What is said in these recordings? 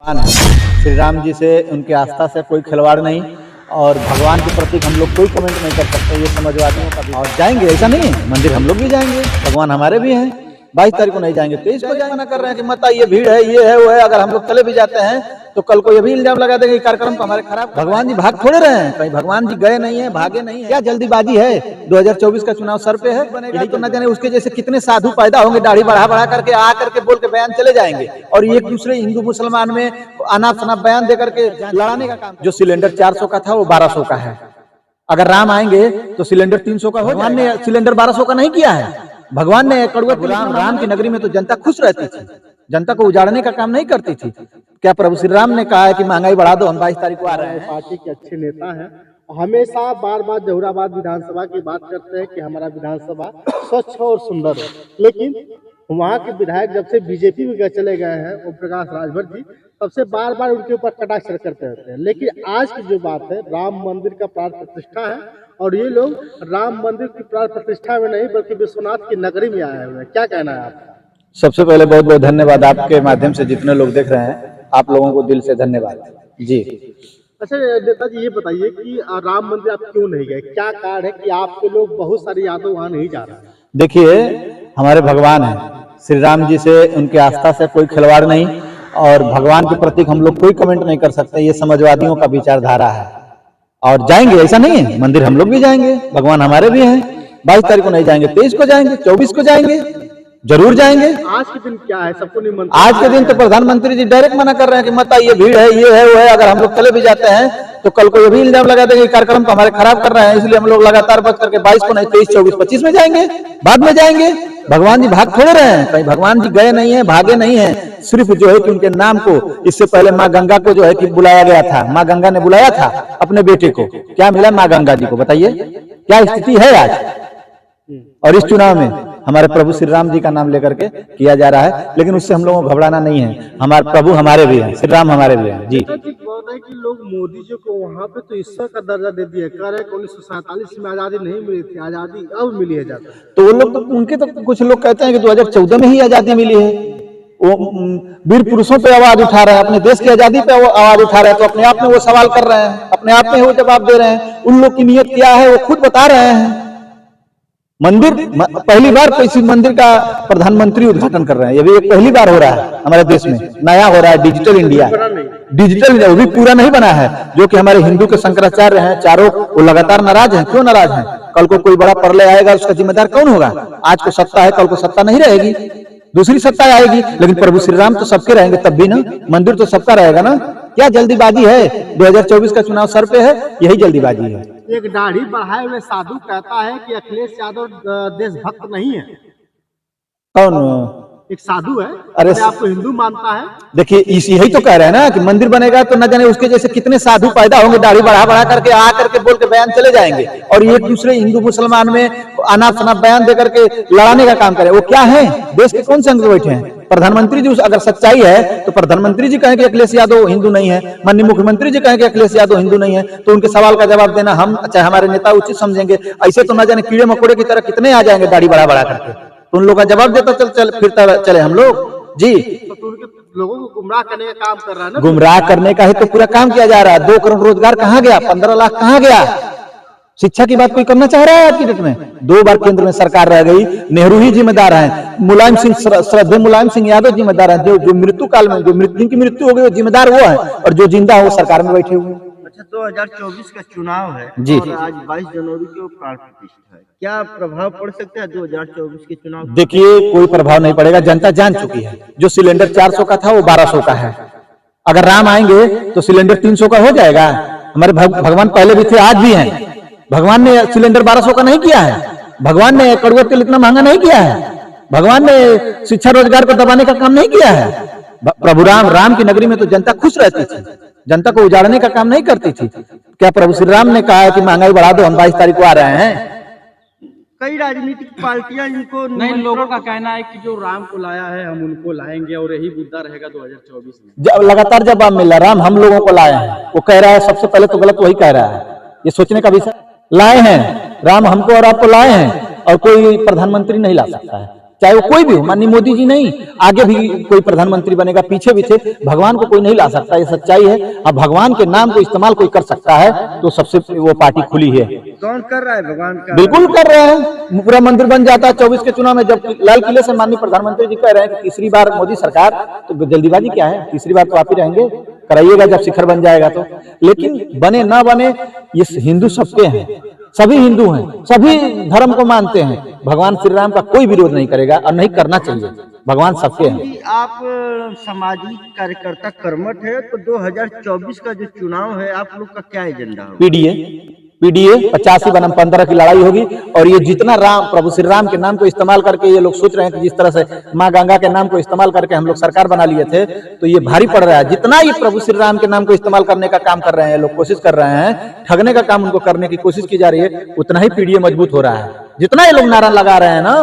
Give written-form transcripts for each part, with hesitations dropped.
भगवान है। श्री राम जी से, उनके आस्था से कोई खिलवाड़ नहीं, और भगवान के प्रति हम लोग कोई कमेंट नहीं कर सकते, ये समझवादियों का भी। और जाएंगे, ऐसा नहीं है, मंदिर हम लोग भी जाएंगे, भगवान हमारे भी हैं। 22 तारीख को नहीं जाएंगे, 23 को जाएंगे। मना कर रहे हैं कि मत आइए, भीड़ है, ये है वो है। अगर हम लोग चले भी जाते हैं तो कल को ये भी इल्जाम लगा देंगे कार्यक्रम तो हमारे खराब। भगवान जी भाग थोड़े रहे हैं, कहीं भगवान जी गए नहीं है, भागे नहीं है। क्या जल्दीबाजी है? 2024 का चुनाव सर पे है, यही तो न जाने उसके जैसे कितने साधु पैदा होंगे, दाढ़ी बढ़ा बढ़ा करके आ करके बोल के बयान चले जाएंगे, और एक दूसरे हिंदू मुसलमान में अनाप शनाप बयान दे करके लड़ाने का काम। जो सिलेंडर 400 का था वो 1200 का है। अगर राम आएंगे तो सिलेंडर 300 का हो। भगवान ने सिलेंडर 1200 का नहीं किया है। भगवान ने कड़ुआ राम की नगरी में तो जनता खुश रहती थी, जनता को उजाड़ने का काम नहीं करती थी। क्या प्रभु श्री राम ने कहा है कि महंगाई बढ़ा दो, हम 22 तारीख को आ रहे हैं। पार्टी के अच्छे नेता हैं, हमेशा बार बार जहुराबाद विधानसभा की बात करते हैं कि हमारा विधानसभा स्वच्छ और सुंदर हो, लेकिन वहाँ के विधायक जब से बीजेपी में चले गए हैं ओम प्रकाश राजभर जी, तब से बार बार उनके ऊपर कटाक्ष करते रहते हैं। लेकिन आज की जो बात है, राम मंदिर का प्राण प्रतिष्ठा है, और ये लोग राम मंदिर की प्राण प्रतिष्ठा में नहीं बल्कि विश्वनाथ की नगरी में आए हुए हैं। क्या कहना है आपका? सबसे पहले बहुत बहुत धन्यवाद, आपके माध्यम से जितने लोग देख रहे हैं आप लोगों को दिल से धन्यवाद जी। अच्छा नेताजी, ये बताइए कि राम मंदिर आप क्यों नहीं गए? क्या कारण है कि आपके लोग बहुत सारे यादव वहाँ नहीं जा रहे हैं? देखिए, हमारे भगवान है, श्री राम जी से, उनके आस्था से कोई खिलवाड़ नहीं, और भगवान के प्रति हम लोग कोई कमेंट नहीं कर सकते, ये समझवादियों का विचारधारा है। और जाएंगे, ऐसा नहीं है, मंदिर हम लोग भी जाएंगे, भगवान हमारे भी हैं। 22 तारीख को नहीं जाएंगे, 23 को जाएंगे, 24 को जाएंगे, जरूर जाएंगे। आज के दिन क्या है, सबको निमंत्रण? आज के दिन तो प्रधानमंत्री जी डायरेक्ट मना कर रहे हैं कि मत आइए, भीड़ है, ये है वो है। अगर हम लोग चले भी जाते हैं तो कल को ये भी इल्जाम लगा देंगे कार्यक्रम तो हमारे खराब कर रहे हैं, इसलिए हम लोग लगातार बच करके 22 को नहीं, 23, 24, 25 में जाएंगे, बाद में जाएंगे। भगवान जी भाग थोड़े रहे हैं, कहीं भगवान जी गए नहीं है, भागे नहीं है। सिर्फ जो है कि उनके नाम को, इससे पहले माँ गंगा को जो है कि बुलाया गया था, माँ गंगा ने बुलाया था अपने बेटे को, क्या मिला माँ गंगा जी को? बताइए क्या स्थिति है आज। और इस चुनाव में हमारे प्रभु श्री राम जी का नाम लेकर के किया जा रहा है, लेकिन उससे हम लोगों को घबराना नहीं है। हमारे प्रभु हमारे भी हैं, श्री राम हमारे भी हैं जी। बात है कि लोग मोदी जी को वहाँ पे तो ईश्वर का दर्जा दे दिया, कह रहे हैं कि 1947 में आजादी नहीं मिली थी, आजादी अब मिली है जाता। तो वो लोग तो, उनके तो कुछ लोग कहते हैं कि 2014 में ही आजादी मिली है। वो वीर पुरुषों पे आवाज उठा रहे हैं, अपने देश की आजादी पे आवाज उठा रहे हैं, तो अपने आप में वो सवाल कर रहे हैं, अपने आप में वो जवाब दे रहे हैं। उन लोग की नीयत क्या है वो खुद बता रहे हैं। मंदिर पहली बार किसी मंदिर का प्रधानमंत्री उद्घाटन कर रहे हैं, ये भी एक पहली बार हो रहा है हमारे देश में, नया हो रहा है। डिजिटल इंडिया, डिजिटल इंडिया वो भी पूरा नहीं बना है। जो कि हमारे हिंदू के शंकराचार्य हैं चारों, वो लगातार नाराज हैं। क्यों नाराज हैं? कल को कोई बड़ा प्रलय आएगा, उसका जिम्मेदार कौन होगा? आज को सत्ता है, कल को सत्ता नहीं रहेगी, दूसरी सत्ता आएगी, लेकिन प्रभु श्री राम तो सबके रहेंगे तब भी ना, मंदिर तो सबका रहेगा ना। क्या जल्दीबाजी है? 2024 का चुनाव सर पे है, यही जल्दीबाजी है। एक दाढ़ी बढ़ाए हुए साधु कहता है कि अखिलेश यादव देशभक्त नहीं है। कौन? एक साधु है, अरे आपको हिंदू मानता है। देखिए, यही तो कह रहे हैं ना कि मंदिर बनेगा तो न जाने उसके जैसे कितने साधु पैदा होंगे, दाढ़ी बढ़ा बढ़ा करके आ करके बोल के बयान चले जाएंगे, और एक दूसरे हिंदू मुसलमान में अनाप शनाप बयान दे करके लड़ाने का काम करे। वो क्या है? देश के कौन से अंग बैठे हैं? प्रधानमंत्री जी, अगर सच्चाई है तो प्रधानमंत्री जी कहें कि अखिलेश यादव हिंदू नहीं है, माननीय मुख्यमंत्री जी कहें कि अखिलेश यादव हिंदू नहीं है, तो उनके सवाल का जवाब देना हम चाहे हमारे नेता उचित समझेंगे। ऐसे तो न जाने कीड़े मकोड़े की तरह कितने आ जाएंगे दाढ़ी बढ़ा बढ़ा करके, तो उन लोगों का जवाब देता फिरता चले हम लोग जी। तो लोगों को गुमराह करने का काम कर रहा है ना। गुमराह करने का ही तो पूरा काम किया जा रहा है। 2 करोड़ रोजगार कहाँ गया? 15 लाख कहाँ गया? शिक्षा की बात कोई करना चाह रहा है आज की डेट में? 2 बार केंद्र में सरकार रह गई, नेहरू ही जिम्मेदार हैं, मुलायम सिंह, श्रद्धेय मुलायम सिंह यादव जिम्मेदार हैं। जो मृत्यु काल में जिनकी मृत्यु हो गई वो जिम्मेदार वो है, और जो जिंदा है वो सरकार में बैठे हुए। अच्छा, 2024 का चुनाव है जी, और आज 22 जनवरी को प्राण प्रतिष्ठा है, क्या प्रभाव पड़ सकता है 2024 के चुनाव? देखिए, कोई प्रभाव नहीं पड़ेगा, जनता जान चुकी है। जो सिलेंडर 400 का था वो 1200 का है। अगर राम आएंगे तो सिलेंडर 300 का हो जाएगा। हमारे भगवान पहले भी थे, आज भी हैं। भगवान ने सिलेंडर 1200 का नहीं किया है, भगवान ने कड़ुआ तेल इतना महंगा नहीं किया है, भगवान ने शिक्षा रोजगार को दबाने का काम नहीं किया है। प्रभु राम की नगरी में तो जनता खुश रहती थी, जनता को उजाड़ने का काम नहीं करती थी। क्या प्रभु श्री राम ने कहा है कि महंगाई बढ़ा दो, हम 22 तारीख को आ रहे हैं? कई राजनीतिक पार्टियां इनको नहीं, लोगों का कहना है कि जो राम को लाया है हम उनको लाएंगे और यही मुद्दा रहेगा 2024 में। लगातार जवाब मिला, राम हम लोगों को लाए हैं, वो कह रहा है। सबसे पहले तो गलत वही कह रहा है, ये सोचने का विषय। लाए हैं राम, हमको और आपको लाए हैं, और कोई प्रधानमंत्री नहीं ला सकता है। चाहे वो कोई भी हो, माननीय मोदी जी नहीं, आगे भी कोई प्रधानमंत्री बनेगा, पीछे भी थे, भगवान को कोई नहीं ला सकता, ये सच्चाई है। अब भगवान के नाम को इस्तेमाल कोई कर सकता है तो सबसे वो पार्टी खुली है। कौन कर रहा है भगवान का? बिल्कुल कर रहे हैं, पूरा मंदिर बन जाता है 24 के चुनाव में। जब लाल किले से माननीय प्रधानमंत्री जी कह रहे हैं कि तीसरी बार मोदी सरकार, तो जल्दीबाजी क्या है, तीसरी बार तो आप ही रहेंगे, कराइएगा जब शिखर बन जाएगा तो। लेकिन बने ना बने, ये हिंदू सबके हैं, सभी हिंदू हैं, सभी धर्म को मानते हैं। भगवान श्री राम का कोई विरोध नहीं करेगा और नहीं करना चाहिए, भगवान सबके हैं। आप सामाजिक कार्यकर्ता कर्मठ है, तो 2024 का जो चुनाव है आप लोग का क्या एजेंडा होगा? पीडीए 85 बनाम 15 की लड़ाई होगी। और ये जितना राम, प्रभु श्री राम के नाम को इस्तेमाल करके ये लोग सोच रहे हैं कि जिस तरह से माँ गंगा के नाम को इस्तेमाल करके हम लोग सरकार बना लिए थे, तो ये भारी पड़ रहा है। जितना ये प्रभु श्री राम के नाम को इस्तेमाल करने का काम कर रहे हैं लोग, कोशिश कर रहे हैं, ठगने का काम उनको करने की कोशिश की जा रही है, उतना ही पीडीए मजबूत हो रहा है। जितना ये लोग नारा लगा रहे हैं ना,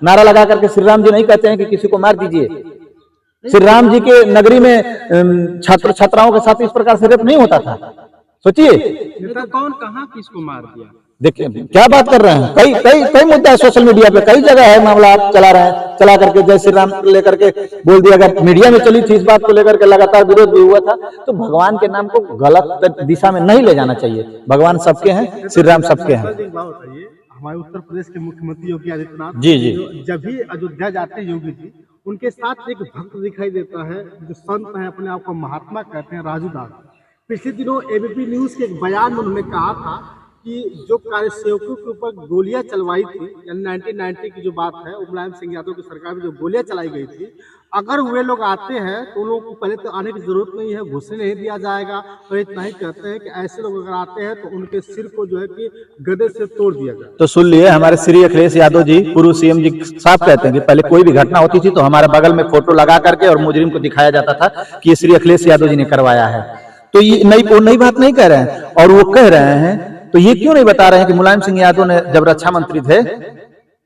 नारा लगा करके श्री राम जी नहीं कहते हैं कि किसी को मार दीजिए। श्री राम जी के नगरी में छात्र छात्राओं के साथ इस प्रकार से रेप नहीं होता था। सोचिए, नेता कौन कहाँ किसको मार दिया? देखिए क्या बात कर रहे हैं। कई कई कई मुद्दा है सोशल मीडिया पे, कई जगह है मामला आप चला रहे हैं, चला करके जय श्री राम लेकर के बोल दिया। अगर मीडिया में चली थी इस बात को लेकर के लगातार विरोध भी हुआ था, तो भगवान के नाम को गलत दिशा में नहीं ले जाना चाहिए। भगवान सबके हैं, श्री राम सबके हैं। हमारे उत्तर प्रदेश के मुख्यमंत्री योगी आदित्यनाथ जी जी, जब भी अयोध्या जाते हैं योगी जी, उनके साथ एक भक्त दिखाई देता है जो संत है, अपने आप को महात्मा कहते हैं, राजू दास। पिछले दिनों एबीपी न्यूज के एक बयान में उन्होंने कहा था कि जो कार्यसेवकों के ऊपर गोलियां चलवाई थी, यानी 1990 की जो बात है, मुलायम सिंह यादव की सरकार में जो गोलियां चलाई गई थी, अगर वे लोग आते हैं तो उन लोगों को पहले तो आने की जरूरत नहीं है, घुसने नहीं दिया जाएगा। और इतना ही कहते हैं कि ऐसे लोग अगर आते हैं तो उनके सिर को जो है कि गदे से तोड़ दिया जाए। तो सुन लिए, हमारे श्री अखिलेश यादव जी, पूर्व सीएम जी साफ कहते हैं कि पहले कोई भी घटना होती थी तो हमारे बगल में फोटो लगा करके और मुजरिम को दिखाया जाता था कि ये श्री अखिलेश यादव जी ने करवाया है। तो ये नई बात नहीं कह रहे हैं, और वो कह रहे हैं तो ये क्यों नहीं बता रहे हैं कि मुलायम सिंह यादव ने जब रक्षा मंत्री थे,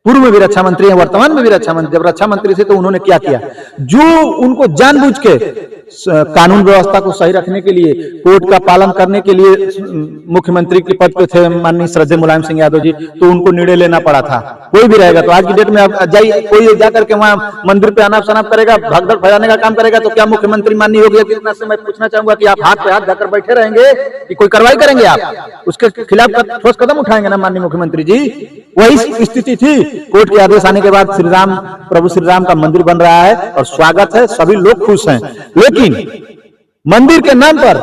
पूर्व में भी रक्षा मंत्री हैं, वर्तमान में भी रक्षा मंत्री, जब रक्षा मंत्री थे तो उन्होंने क्या किया, जो उनको जानबूझ के कानून व्यवस्था को सही रखने के लिए, कोर्ट का पालन करने के लिए मुख्यमंत्री के पद पे थे माननीय श्रद्धेय मुलायम सिंह यादव जी, तो उनको निर्णय लेना पड़ा था। कोई भी रहेगा तो आज की डेट में आप जाइए, कोई जाकर के वहां मंदिर पे अनाप शनाप करेगा, भगदड़ फैलाने का काम करेगा, तो क्या मुख्यमंत्री माननीय योगी आदित्यनाथ से मैं पूछना चाहूंगा कि आप हाथ पे हाथ जाकर बैठे रहेंगे कि कोई कार्रवाई करेंगे? आप उसके खिलाफ ठोस कदम उठाएंगे ना माननीय मुख्यमंत्री जी? वही स्थिति थी। कोर्ट के आदेश आने के बाद श्री राम, प्रभु श्री राम का मंदिर बन रहा है और स्वागत है, सभी लोग खुश हैं। लेकिन मंदिर के नाम पर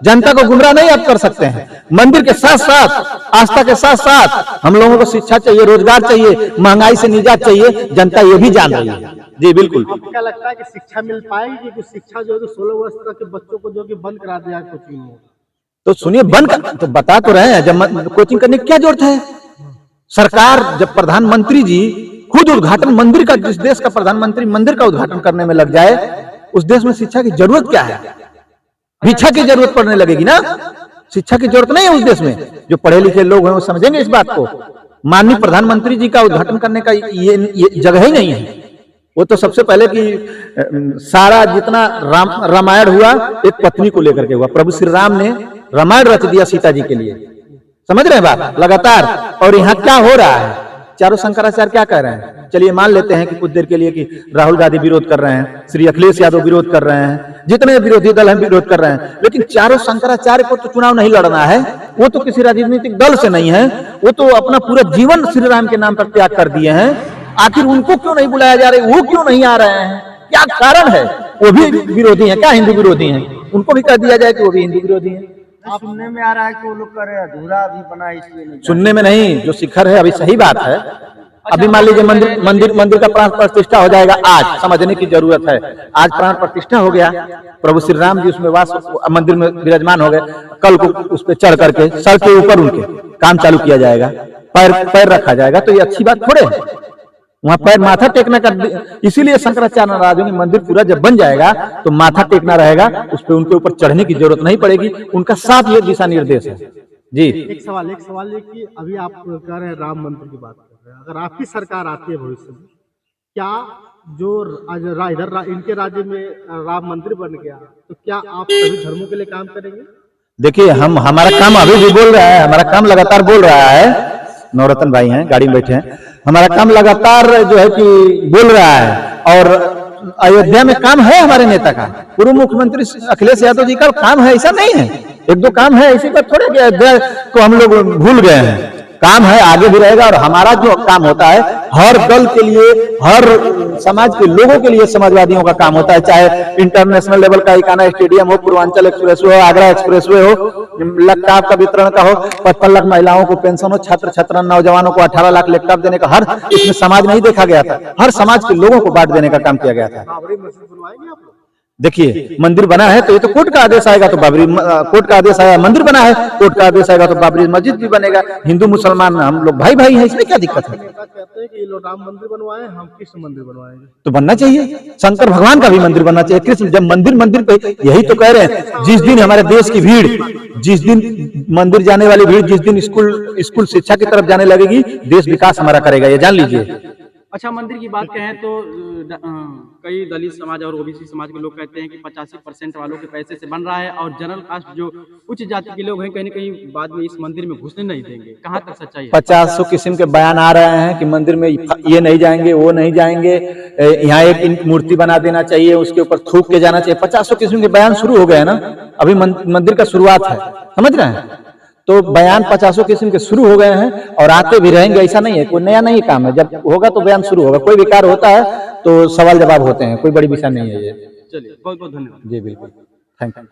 जनता को गुमराह नहीं आप कर सकते हैं। मंदिर के साथ साथ, आस्था के साथ साथ हम लोगों को शिक्षा चाहिए, रोजगार चाहिए, महंगाई से निजात चाहिए, जनता ये भी जान रही है। जी बिल्कुल। आपको क्या लगता है कि शिक्षा मिल पाएगी कि कुछ शिक्षा जो है 16 वर्ष तक के बच्चों को जो कि बंद करा दिया कोचिंग में? तो सुनिए, बंद तो बता तो रहे हैं, जब कोचिंग करने की क्या जरूरत है? सरकार, जब प्रधानमंत्री जी खुद उद्घाटन मंदिर का, जिस देश का प्रधानमंत्री मंदिर का उद्घाटन करने में लग जाए, उस देश में शिक्षा की जरूरत क्या है? भिक्षा की जरूरत पड़ने लगेगी ना। शिक्षा की जरूरत नहीं है उस देश में। जो पढ़े लिखे लोग हैं वो समझेंगे इस बात को। माननीय प्रधानमंत्री जी का उद्घाटन करने का ये जगह ही नहीं है। वो तो सबसे पहले कि सारा जितना रामायण हुआ एक पत्नी को लेकर के हुआ। प्रभु श्री राम ने रामायण रच दिया सीता जी के लिए, समझ रहे हैं बात लगातार। और यहाँ क्या हो रहा है, चारों शंकराचार्य क्या कह रहे हैं? चलिए मान लेते हैं कि कुछ देर के लिए कि राहुल गांधी विरोध कर रहे हैं, श्री अखिलेश यादव विरोध कर रहे हैं, जितने विरोधी दल हैं विरोध कर रहे हैं, लेकिन चारों शंकराचार्य को तो चुनाव नहीं लड़ना है। वो तो किसी राजनीतिक दल से नहीं है, वो तो अपना पूरा जीवन श्री राम के नाम पर त्याग कर दिए हैं। आखिर उनको क्यों नहीं बुलाया जा रहा है? वो क्यों नहीं आ रहे हैं? क्या कारण है? वो भी विरोधी है क्या? हिंदू विरोधी है? उनको भी कह दिया जाए कि वो भी हिंदू विरोधी है। आप सुनने में आ रहा है कि वो लोग कर रहे हैं अधूरा अभी बना, इसलिए नहीं। सुनने में नहीं, जो शिखर है अभी सही बात है। अभी मान लीजिए मंदिर का प्राण प्रतिष्ठा हो जाएगा आज, समझने की जरूरत है। आज प्राण प्रतिष्ठा हो गया, प्रभु श्री राम जी उसमें वास मंदिर में विराजमान हो गए। कल को उस पर चढ़ करके सर के ऊपर उनके काम चालू किया जाएगा, पैर रखा जाएगा, तो ये अच्छी बात थोड़े है। वहां पैर माथा टेकना का, इसीलिए शंकराचार्य नाराज होंगे। मंदिर पूरा जब बन जाएगा तो माथा टेकना रहेगा, उस पर उनके ऊपर चढ़ने की जरूरत नहीं पड़ेगी। उनका साफ ये दिशा निर्देश है। जी एक सवाल है कि अभी आप कह रहे हैं राम मंदिर की बात कर रहे हैं, अगर आपकी सरकार आती है भविष्य में, क्या जो इधर इनके राज्य में राम मंदिर बन गया तो क्या आप सभी धर्मों के लिए काम करेंगे? देखिए, हमारा काम अभी भी बोल रहा है, हमारा काम लगातार बोल रहा है। नवरत्न भाई हैं, गाड़ी में बैठे हैं। हमारा काम लगातार जो है कि बोल रहा है, और अयोध्या में काम है हमारे नेता का, पूर्व मुख्यमंत्री अखिलेश यादव जी का काम है, ऐसा नहीं है। एक दो काम है, इसी पर थोड़े कि अयोध्या को हम लोग भूल गए हैं। काम है, आगे भी रहेगा। और हमारा जो काम होता है हर दल के लिए, हर समाज के लोगों के लिए समाजवादियों का काम होता है, चाहे इंटरनेशनल लेवल का इकाना स्टेडियम हो, पूर्वांचल एक्सप्रेस हो, आगरा एक्सप्रेस वे हो, लैपटॉप का वितरण का हो, 55 लाख महिलाओं को पेंशन हो, छात्र छात्रा नौजवानों को 18 लाख लैपटॉप देने का, हर इसमें समाज नहीं देखा गया था, हर समाज के लोगों को बांट देने का काम किया गया था। देखिए मंदिर बना है तो ये तो कोर्ट का आदेश आएगा तो बाबरी, कोर्ट का आदेश आया, मंदिर बना है, कोर्ट का आदेश आएगा तो बाबरी मस्जिद भी बनेगा। हिंदू मुसलमान हम लोग भाई भाई हैं, इसमें क्या दिक्कत है? कहते हैं कि ये लोग राम मंदिर बनवाए, हम कृष्ण मंदिर बनवाएंगे, तो बनना चाहिए, शंकर भगवान का भी मंदिर बनना चाहिए। कृष्ण जब मंदिर पे यही तो कह रहे हैं, जिस दिन हमारे देश की भीड़, जिस दिन मंदिर जाने वाली भीड़, जिस दिन स्कूल शिक्षा की तरफ जाने लगेगी, देश विकास हमारा करेगा, ये जान लीजिए। अच्छा, मंदिर की बात कहें तो कई दलित समाज और ओबीसी समाज के लोग कहते हैं कि 85% वालों के पैसे से बन रहा है, और जनरल कास्ट जो उच्च जाति के लोग हैं कहीं न कहीं बाद में इस मंदिर में घुसने नहीं देंगे। कहाँ तक सच्चाई है? 50 किस्म के बयान आ रहे हैं कि मंदिर में ये नहीं जाएंगे, वो नहीं जाएंगे, यहाँ एक मूर्ति बना देना चाहिए, उसके ऊपर थूक के जाना चाहिए। 50 किस्म के बयान शुरू हो गए हैं ना, अभी मंदिर का शुरुआत है, समझ रहे हैं? तो बयान 50 किस्म के शुरू हो गए हैं और आते भी रहेंगे, ऐसा नहीं है, कोई नया नहीं काम है। जब होगा तो बयान शुरू होगा, कोई विकार होता है तो सवाल जवाब होते हैं, कोई बड़ी विषय नहीं है ये। चलिए, बहुत बहुत धन्यवाद। जी बिल्कुल, थैंक यू।